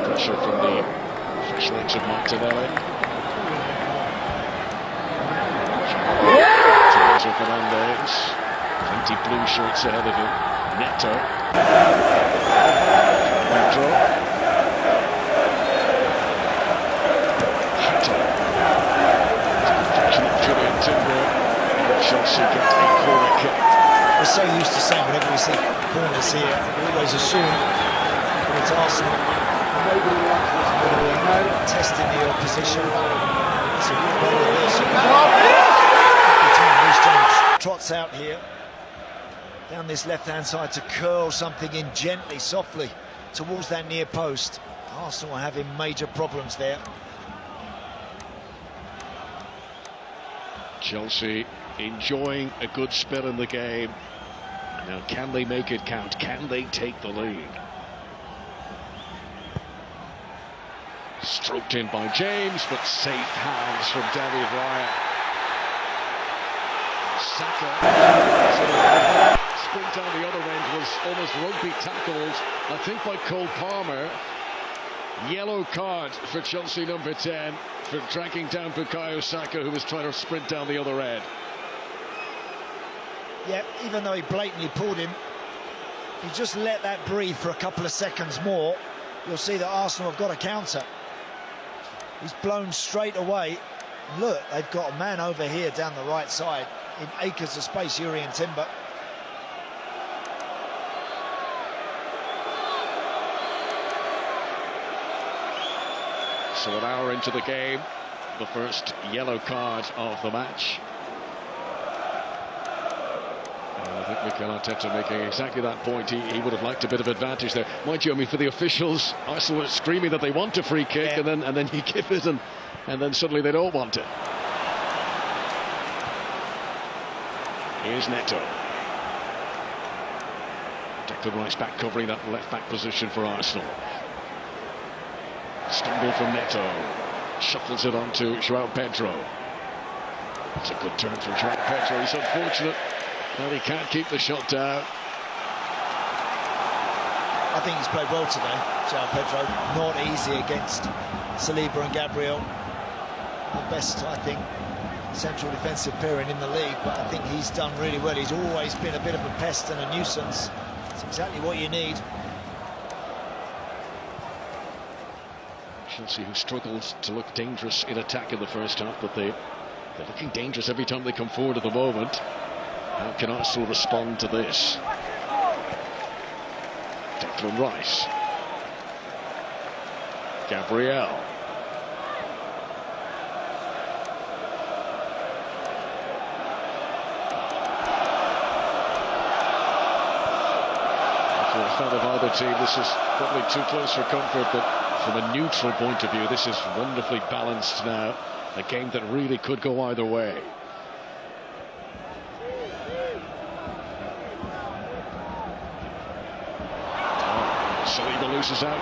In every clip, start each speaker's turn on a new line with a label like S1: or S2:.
S1: Pressure from the fresh legs of Martinelli. Teresa Fernandez. 20 blue shirts ahead of him. Neto. Pedro. Hatter. Affectionate Julian Timber. And Chelsea get a corner kick.
S2: We're so used to saying whenever we see corners here, we always assume that it's Arsenal testing the opposition. It's a good goal there. Reece James trots out here down this left-hand side to curl something in gently, softly towards that near post. Arsenal are having major problems there.
S1: Chelsea enjoying a good spell in the game. Now, can they make it count? Can they take the lead? Stroked in by James, but safe hands from David Raya. Saka. Sprint down the other end was almost rugby tackled, I think, by Cole Palmer. Yellow card for Chelsea number 10 for tracking down Bukayo Saka, who was trying to sprint down the other end.
S2: Yeah, even though he blatantly pulled him, he just let that breathe for a couple of seconds more. You'll see that Arsenal have got a counter. He's blown straight away. Look, they've got a man over here down the right side in acres of space, Jurrien Timber.
S1: So an hour into the game, the first yellow card of the match. And I think Mikel Arteta making exactly that point. He would have liked a bit of advantage there. Mind you, I mean, for the officials, Arsenal were screaming that they want a free kick,
S2: yeah.
S1: and then you give it, and then suddenly they don't want it. Here's Neto. Declan Rice back covering that left-back position for Arsenal. Stumble from Neto. Shuffles it on to João Pedro. It's a good turn from João Pedro. He's unfortunate that he can't keep the shot down.
S2: I think he's played well today, João Pedro. Not easy against Saliba and Gabriel. The best, I think, central defensive pairing in the league, but I think he's done really well. He's always been a bit of a pest and a nuisance. It's exactly what you need.
S1: Chelsea, who struggled to look dangerous in attack in the first half, but they're looking dangerous every time they come forward at the moment. How can Arsenal respond to this? Declan Rice. Gabriel. For a fan of either team, this is probably too close for comfort, but from a neutral point of view, this is wonderfully balanced now. A game that really could go either way. Saliba loses out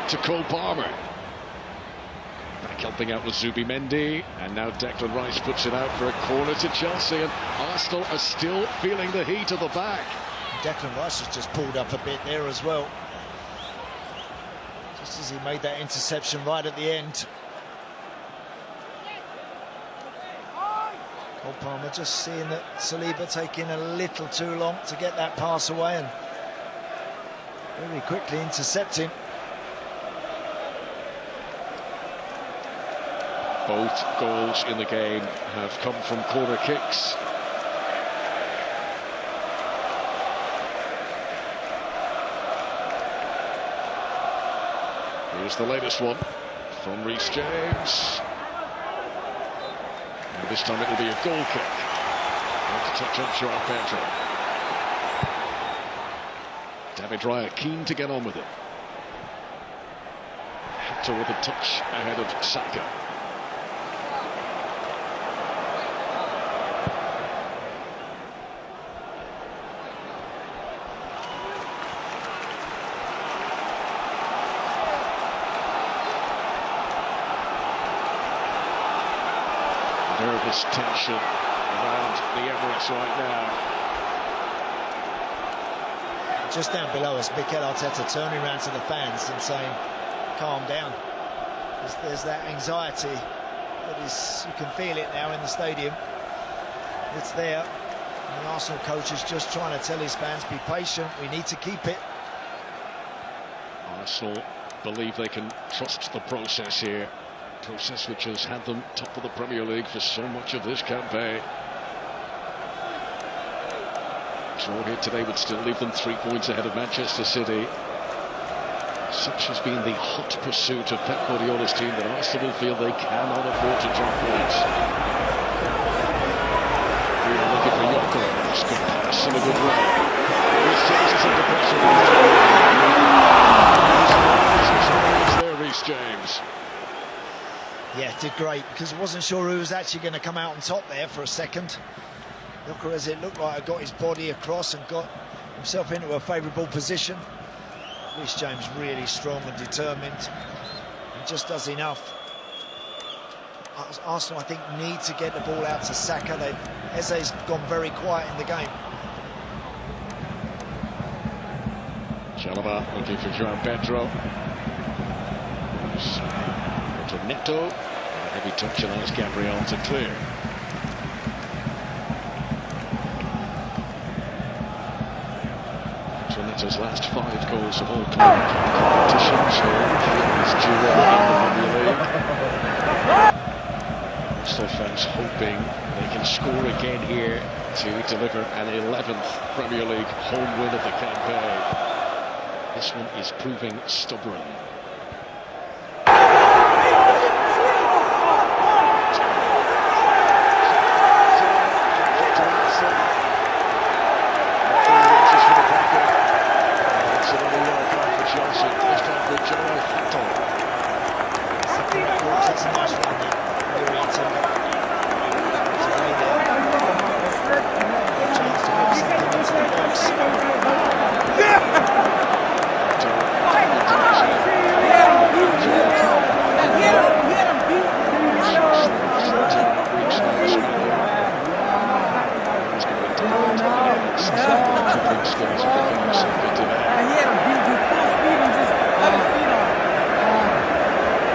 S1: to Cole Palmer. Back helping out with Zubimendi, and now Declan Rice puts it out for a corner to Chelsea, and Arsenal are still feeling the heat of the back.
S2: Declan Rice has just pulled up a bit there as well, just as he made that interception right at the end. Cole Palmer just seeing that Saliba taking a little too long to get that pass away, and very quickly intercepting.
S1: Both goals in the game have come from corner kicks. Here's the latest one from Reece James. And this time it'll be a goal kick. And to touch on João Pedro. David Raya keen to get on with it. Hatter with a touch ahead of Saka. Nervous tension around the Emirates right now.
S2: Just down below us, Mikel Arteta turning around to the fans and saying, calm down. There's that anxiety that is, you can feel it now in the stadium. It's there. And the Arsenal coach is just trying to tell his fans, be patient, we need to keep it.
S1: Arsenal believe they can trust the process here. Process which has had them top of the Premier League for so much of this campaign. Draw here today would still leave them 3 points ahead of Manchester City. Such has been the hot pursuit of Pep Guardiola's team that Arsenal feel they cannot afford to drop points. We are looking for Yoko. This good pass in a good way. Reece James is under pressure. There, Reece James.
S2: Yeah, did great, because I wasn't sure who was actually going to come out on top there for a second. Yoko, as it looked like, got his body across and got himself into a favourable position. Reece James really strong and determined, and just does enough. Arsenal, I think, need to get the ball out to Saka. Eze's gone very quiet in the game.
S1: Chalobah looking for João Pedro. Neto, a heavy touch allows Gabriel to clear. Neto's last 5 goals of all competitions, so his duo in the Premier League. Arsenal fans hoping they can score again here to deliver an 11th Premier League home win of the campaign. This one is proving stubborn.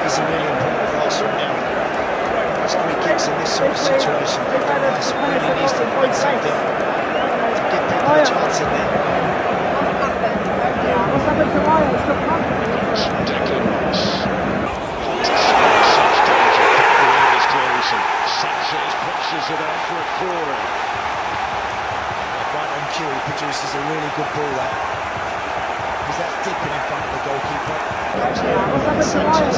S2: It's really important for Arsenal now. There's 3 kicks in this sort of situation. Rice really needs to find something to give people a chance in there.
S1: Declan Rice. Sanchez pushes it out for a corner.
S2: Right on cue, he produces a really good ball there. Because that's dipping in front of the goalkeeper. Sanchez.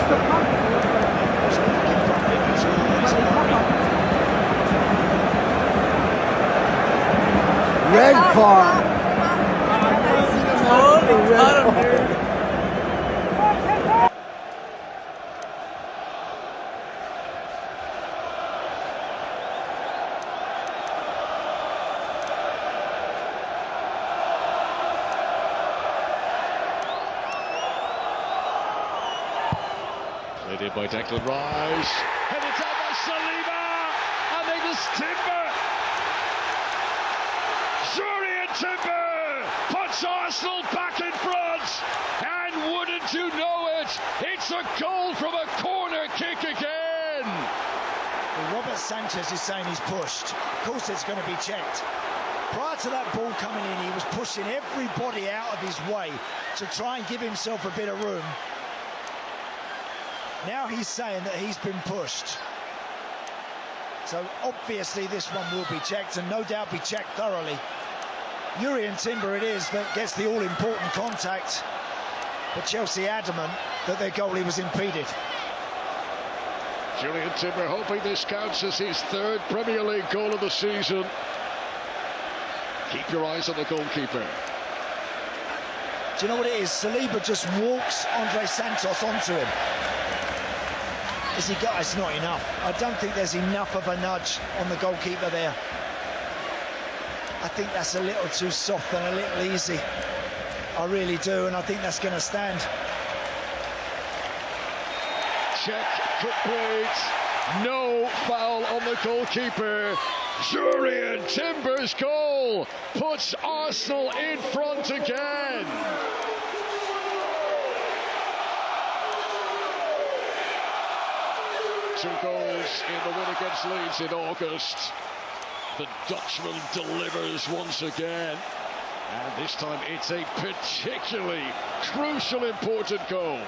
S3: Red card. Red card.
S1: Played in by Declan Rice. Headed down by Saliba. And it is Timber. Timber puts Arsenal back in front, and wouldn't you know it, it's a goal from a corner kick again.
S2: Well, Robert Sanchez is saying he's pushed. Of course it's going to be checked. Prior to that ball coming in, he was pushing everybody out of his way to try and give himself a bit of room. Now he's saying that he's been pushed. So obviously this one will be checked, and no doubt be checked thoroughly. Jurrien Timber it is that gets the all-important contact, but Chelsea adamant that their goalie was impeded.
S1: Jurrien Timber hoping this counts as his 3rd Premier League goal of the season. Keep your eyes on the goalkeeper.
S2: Do you know what it is? Saliba just walks Andre Santos onto him. Has he got? It's not enough. I don't think there's enough of a nudge on the goalkeeper there. I think that's a little too soft and a little easy. I really do, and I think that's going to stand.
S1: Check complete. No foul on the goalkeeper. Jurrien Timber's goal puts Arsenal in front again. 2 goals in the win against Leeds in August. The Dutchman delivers once again, and this time it's a particularly crucial, important goal.